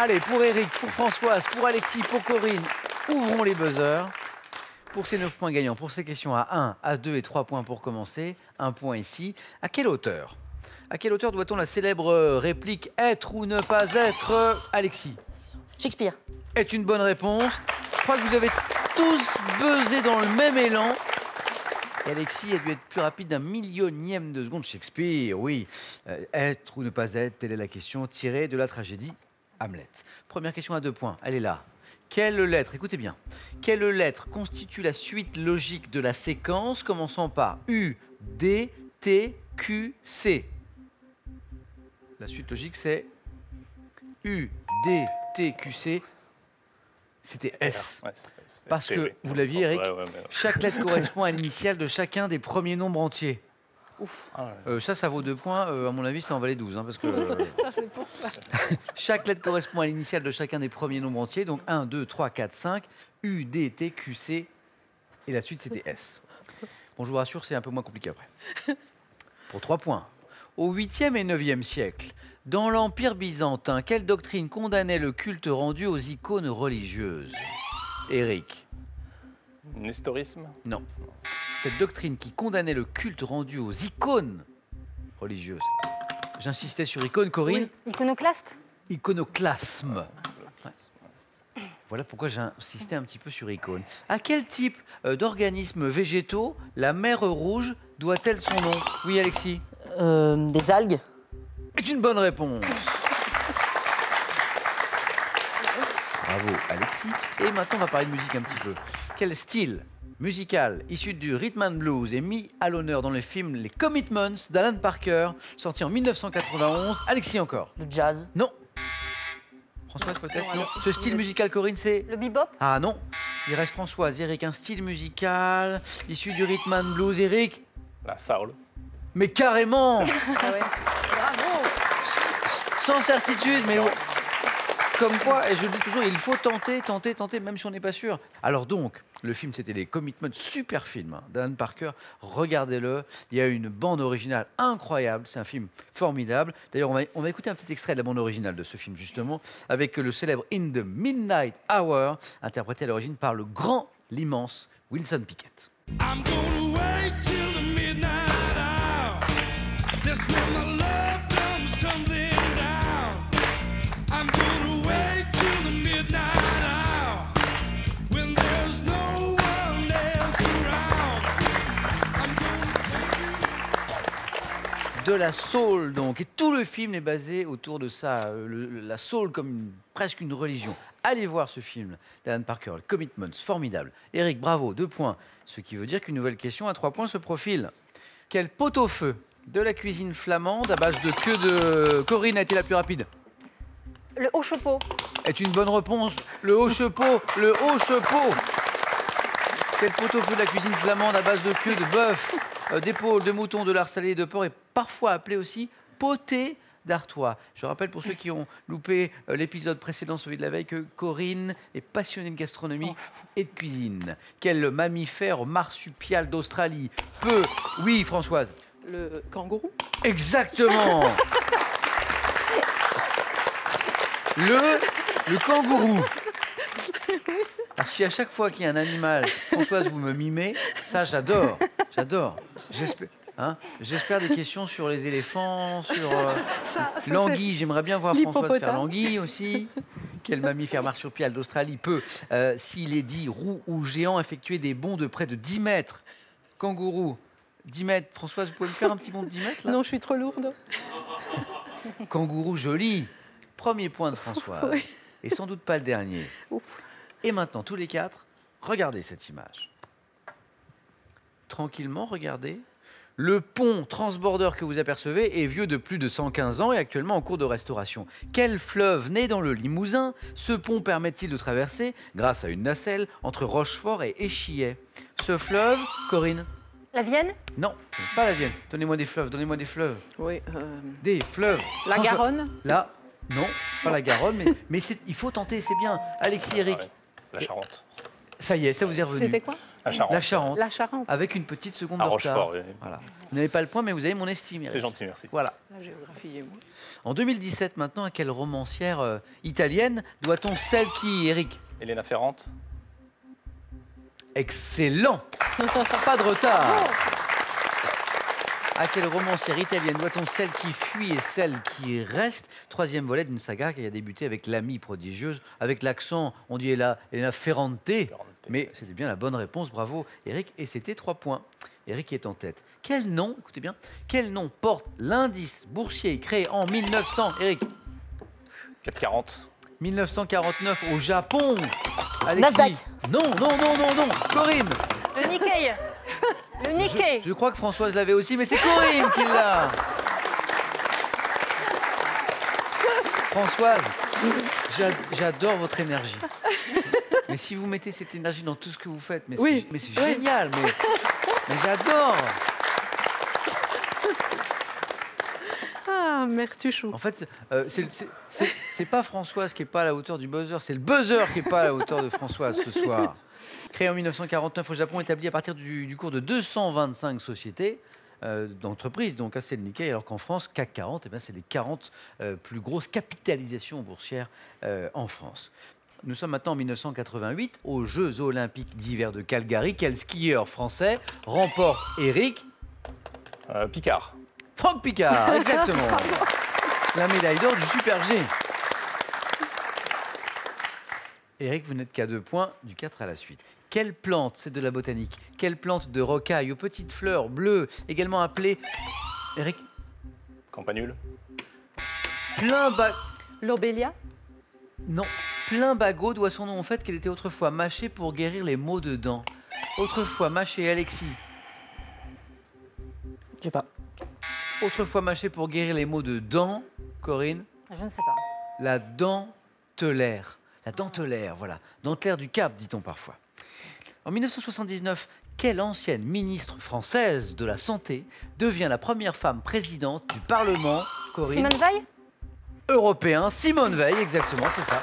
Allez, pour Eric, pour Françoise, pour Alexis, pour Corinne, ouvrons les buzzers. Pour ces 9 points gagnants, pour ces questions à 1, à 2 et 3 points pour commencer, 1 point ici. À quel auteur doit-on la célèbre réplique « Être ou ne pas être » Alexis? Shakespeare. Est une bonne réponse. Je crois que vous avez tous buzzé dans le même élan. Et Alexis a dû être plus rapide d'un millionième de seconde. Shakespeare, oui. Être ou ne pas être, telle est la question, tirée de la tragédie Hamlet. Première question à 2 points, elle est là. Quelle lettre, écoutez bien, quelle lettre constitue la suite logique de la séquence commençant par U, D, T, Q, C? La suite logique, c'est U, D, T, Q, C. C'était S. Ouais, Parce que, vous l'aviez, Eric, chaque lettre correspond à l'initiale de chacun des premiers nombres entiers. Ouf. Ça vaut 2 points. À mon avis, ça en valait 12. Parce que, chaque lettre correspond à l'initiale de chacun des premiers nombres entiers. Donc 1, 2, 3, 4, 5. U, D, T, Q, C. Et la suite, c'était S. Bon, je vous rassure, c'est un peu moins compliqué après. Pour 3 points. Au 8e et 9e siècle, dans l'Empire byzantin, quelle doctrine condamnait le culte rendu aux icônes religieuses? Eric? Nestorisme? Non. Cette doctrine qui condamnait le culte rendu aux icônes religieuses. J'insistais sur icône, Corinne. Oui. Iconoclaste. Iconoclasme. Ouais. Voilà pourquoi j'insistais un petit peu sur icône. À quel type d'organismes végétaux la mer Rouge doit-elle son nom? Oui, Alexis? Des algues. C'est une bonne réponse. Bravo, Alexis. Et maintenant, on va parler de musique un petit peu. Quel style musical issu du rhythm and blues est mis à l'honneur dans le film Les Commitments d'Alan Parker, sorti en 1991? Alexis encore? Le jazz. Non. Françoise peut-être? Non. Ce style musical, Corinne, c'est? Le bebop. Ah non. Il reste Françoise. Eric, un style musical issu du rhythm and blues. Eric? La soul. Mais carrément. Ah ouais. Bravo. Sans certitude, mais comme quoi, et je le dis toujours, il faut tenter, même si on n'est pas sûr. Alors donc, le film, c'était Les Commitments, super film d'Alan Parker. Regardez-le, il y a une bande originale incroyable, c'est un film formidable. D'ailleurs, on va écouter un petit extrait de la bande originale de ce film, justement, avec le célèbre In the Midnight Hour, interprété à l'origine par le grand, l'immense Wilson Pickett. I'm gonna wait till the midnight hour. That's when my love comes tumbling down. I'm gonna wait till the midnight hour when there's no one else around. I'm gonna De la soul, donc. Et tout le film est basé autour de ça. La soul comme presque une religion. Allez voir ce film d'Alan Parker, Commitments, formidable. Eric, bravo, 2 points. Ce qui veut dire qu'une nouvelle question à 3 points se profile. Quel pot-au-feu de la cuisine flamande à base de queue de... Corinne a été la plus rapide. Le haut chapeau. Est une bonne réponse. Le haut chapeau, le haut chapeau. Quel pot-au-feu de la cuisine flamande à base de queue de bœuf, d'épaule, de mouton, de lard salé et de porc est parfois appelé aussi poté d'Artois. Je rappelle pour ceux qui ont loupé l'épisode précédent, celui de la veille, que Corinne est passionnée de gastronomie et de cuisine. Quel mammifère marsupial d'Australie peut... Oui, Françoise. Le kangourou. Exactement. Le kangourou. Alors, si à chaque fois qu'il y a un animal, Françoise, vous me mimez, ça j'adore, j'adore. J'espère des questions sur les éléphants, sur l'anguille. J'aimerais bien voir Françoise faire l'anguille aussi. Quel mammifère marsupial d'Australie peut, s'il est dit roux ou géant, effectuer des bonds de près de 10 mètres? Kangourou, 10 mètres. Françoise, vous pouvez me faire un petit bond de 10 mètres là? Non, je suis trop lourde. Kangourou joli. Premier point de Françoise. Oui. Et sans doute pas le dernier. Ouf. Et maintenant, tous les 4, regardez cette image. Tranquillement, regardez. Le pont transborder que vous apercevez est vieux de plus de 115 ans et actuellement en cours de restauration. Quel fleuve né dans le Limousin ce pont permet-il de traverser grâce à une nacelle entre Rochefort et Échillais? Ce fleuve, Corinne? La Vienne. Non, pas la Vienne. Donnez-moi des fleuves, donnez-moi des fleuves. Oui. Des fleuves. La Garonne. Là, non, pas la Garonne, mais il faut tenter, c'est bien. Alexis, Eric. La Charente. Ça y est, ça vous est revenu. C'était quoi? La Charente. La Charente. La Charente. Avec une petite seconde À de retard. Rochefort, oui. Voilà. Vous n'avez pas le point, mais vous avez mon estime. Eric. C'est gentil, merci. Voilà. La géographie et moi. En 2017, maintenant, à quelle romancière italienne doit-on celle qui, Eric? Elena Ferrante. Excellent. Pas de retard. À quelle romancière italienne doit-on celle qui fuit et celle qui reste? Troisième volet d'une saga qui a débuté avec l'amie prodigieuse, avec l'accent, on dit Elena Ferrante. Mais c'était bien la bonne réponse, bravo Eric, et c'était 3 points. Eric est en tête. Quel nom, écoutez bien, quel nom porte l'indice boursier créé en 1900, Eric? CAC 40. 1949 au Japon. Alexis. Nasdaq. Non, non, non, non, non. Corinne. Le Nikkei. Le Nikkei. Je crois que Françoise l'avait aussi, mais c'est Corinne qui l'a. Françoise, j'adore votre énergie. Mais si vous mettez cette énergie dans tout ce que vous faites, mais Oui. c'est génial. Mais j'adore. Ah, mère Tuchou. En fait, c'est pas Françoise qui n'est pas à la hauteur du buzzer, c'est le buzzer qui n'est pas à la hauteur de Françoise ce soir. Créé en 1949 au Japon, établi à partir du cours de 225 sociétés d'entreprises, donc c'est le Nikkei, alors qu'en France, CAC 40, eh c'est les 40 plus grosses capitalisations boursières en France. Nous sommes maintenant en 1988, aux Jeux Olympiques d'hiver de Calgary. Quel skieur français remporte, Eric? Picard. Franck Picard, exactement. La médaille d'or du Super G. Eric, vous n'êtes qu'à 2 points, du 4 à la suite. Quelle plante, c'est de la botanique, quelle plante de rocaille aux petites fleurs bleues, également appelée... Eric? Campanule. L'Obélia. Non, Plumbago doit son nom au fait qu'elle était autrefois mâchée pour guérir les maux de dents. Autrefois mâchée, Alexis. Je sais pas. Autrefois mâchée pour guérir les maux de dents, Corinne. Je ne sais pas. La dentelaire. La dentelaire, voilà. Dentelaire du Cap, dit-on parfois. En 1979, quelle ancienne ministre française de la Santé devient la première femme présidente du Parlement, Corinne? Simone Veil. Européen, Simone Veil, exactement, c'est ça.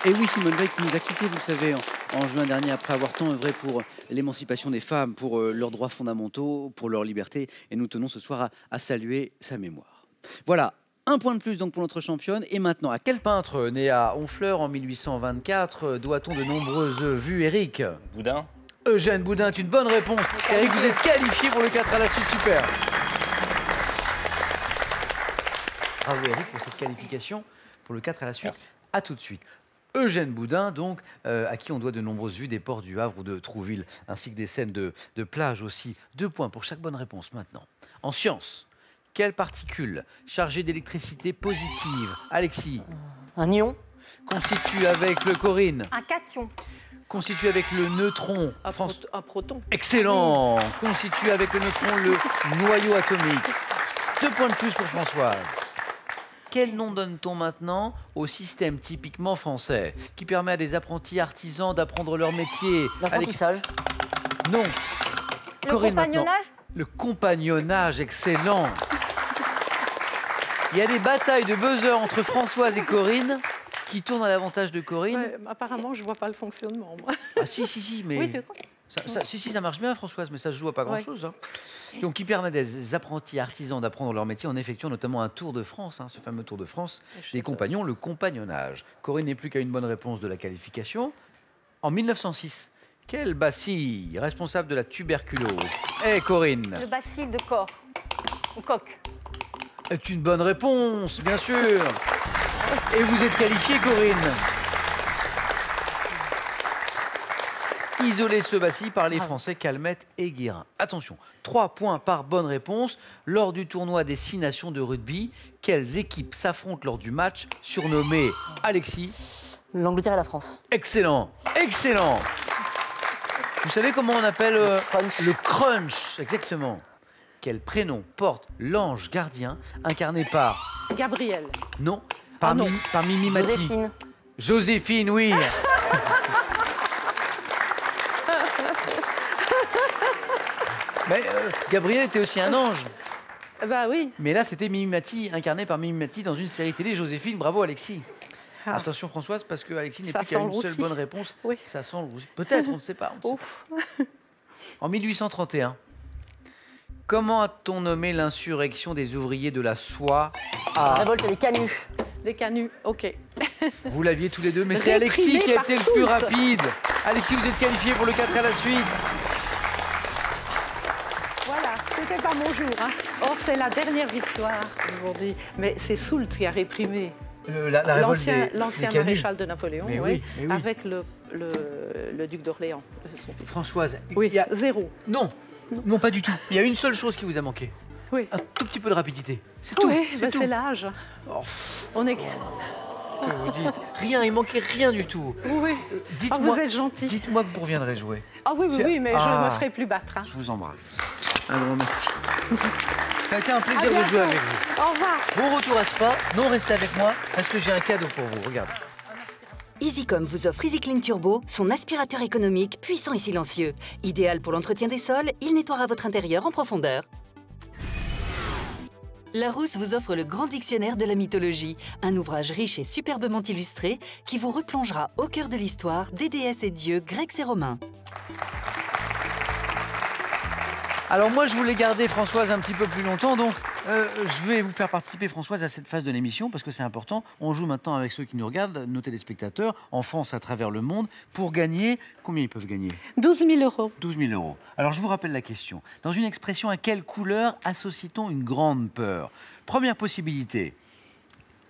Et oui, Simone Veil qui nous a quittés, vous le savez, en juin dernier, après avoir tant œuvré pour l'émancipation des femmes, pour leurs droits fondamentaux, pour leur liberté. Et nous tenons ce soir à saluer sa mémoire. Voilà, un point de plus donc pour notre championne. Et maintenant, à quel peintre né à Honfleur en 1824 doit-on de nombreuses vues, Eric? Boudin. Eugène Boudin est une bonne réponse. Eric, vous êtes qualifié pour le 4 à la suite, super. Bravo Eric pour cette qualification pour le 4 à la suite. Merci. A tout de suite. Eugène Boudin, donc, à qui on doit de nombreuses vues des ports du Havre ou de Trouville, ainsi que des scènes de plage aussi. 2 points pour chaque bonne réponse maintenant. En sciences, quelle particule chargée d'électricité positive, Alexis, Un ion. constitue avec le Corinne, Un cation. constitue avec le neutron, Un proton. excellent, constitue avec le neutron le noyau atomique. 2 points de plus pour Françoise. Quel nom donne-t-on maintenant au système typiquement français qui permet à des apprentis artisans d'apprendre leur métier? L'apprentissage. Non. Le Corinne, maintenant. compagnonnage. Le compagnonnage, excellent. Il y a des batailles de buzzer entre Françoise et Corinne qui tournent à l'avantage de Corinne. Ouais, apparemment, je ne vois pas le fonctionnement, moi. Ah si, mais... Oui, tu crois? Ça marche bien, Françoise, mais ça se joue à pas grand-chose. Hein. Donc, qui permet des apprentis artisans d'apprendre leur métier en effectuant notamment un Tour de France, ce fameux Tour de France des compagnons, le compagnonnage. Corinne n'est plus qu'à une bonne réponse de la qualification. En 1906, quel bacille responsable de la tuberculose? Corinne, Le bacille de corps. Ou coq. est une bonne réponse, bien sûr. Et vous êtes qualifiée, Corinne. Isoler ce bacille par les Français Calmette et Guérin. Attention, 3 points par bonne réponse. Lors du tournoi des 6 nations de rugby, quelles équipes s'affrontent lors du match surnommé Alexis? L'Angleterre et la France. Excellent, excellent. Vous savez comment on appelle Crunch. le crunch? Exactement. Quel prénom porte l'ange gardien incarné par... Gabriel. Non, par, non. Par Mimi Mati. Joséphine. Joséphine, oui. Mais Gabriel était aussi un ange. Bah oui. Mais là, c'était Mimi Mati, incarné par Mimi Mati dans une série télé. Joséphine, bravo Alexis. Ah. Attention Françoise, parce que Alexis n'est Ça plus qu'à sent une le seule roussi. bonne réponse. Oui. Ça sent le roussi. Peut-être, on ne sait pas. On ne sait Ouf. pas. En 1831, comment a-t-on nommé l'insurrection des ouvriers de la soie à... Révolte des canuts. Les canuts, ok. Vous l'aviez tous les deux, mais c'est Alexis Réprimé qui a par été le plus Soult. rapide. Alexis, vous êtes qualifié pour le 4 à la suite. Voilà, c'était pas mon jour. Hein. Or, c'est la dernière victoire aujourd'hui. Mais c'est Soult qui a réprimé. La révolte L'ancien des canuts. maréchal de Napoléon, Mais oui, oui, mais oui. avec le duc d'Orléans. son fils. Françoise, Oui, il y a... zéro. Non, non, pas du tout. Il y a une seule chose qui vous a manqué. Oui, Un tout petit peu de rapidité. C'est tout. oui, C'est tout. c'est l'âge. Oh, On est... que vous dites. Rien, il manquait rien du tout. Oui, Dites-moi, vous êtes gentil. dites-moi que vous reviendrez jouer. Ah oui, oui, oui, mais je Ah. ne me ferai plus battre. Hein. Je vous embrasse. Un grand merci. Ça a été un plaisir À de bientôt. jouer avec vous. Au revoir. Bon retour à Spa. Non, restez avec moi parce que j'ai un cadeau pour vous. Regardez. EasyCom vous offre EasyClean Turbo, son aspirateur économique, puissant et silencieux. Idéal pour l'entretien des sols, il nettoiera votre intérieur en profondeur. Larousse vous offre le Grand Dictionnaire de la mythologie, un ouvrage riche et superbement illustré qui vous replongera au cœur de l'histoire des déesses et dieux grecs et romains. Alors moi, je voulais garder Françoise un petit peu plus longtemps, donc je vais vous faire participer, Françoise, à cette phase de l'émission, parce que c'est important. On joue maintenant avec ceux qui nous regardent, nos téléspectateurs, en France, à travers le monde, pour gagner... Combien ils peuvent gagner? 12 000 euros. 12 000 euros. Alors, je vous rappelle la question. Dans une expression, à quelle couleur associe-t-on une grande peur? Première possibilité.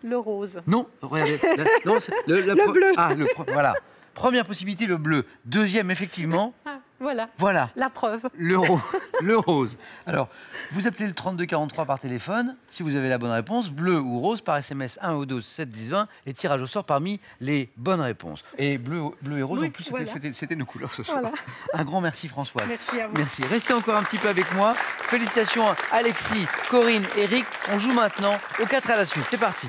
Le rose. Non, regardez. Non, c'est Le bleu. Ah, voilà. Première possibilité, le bleu. Deuxième, effectivement, Ah, voilà, voilà. la preuve. Le rose. Alors, vous appelez le 3243 par téléphone, si vous avez la bonne réponse, bleu ou rose, par SMS 1 ou 2 7 10 20, et tirage au sort parmi les bonnes réponses. Et bleu et rose, Oui, en plus, voilà. c'était nos couleurs ce soir. Voilà. Un grand merci, Françoise. Merci à vous. Merci. Restez encore un petit peu avec moi. Félicitations à Alexis, Corinne, Eric. On joue maintenant au 4 à la suite. C'est parti.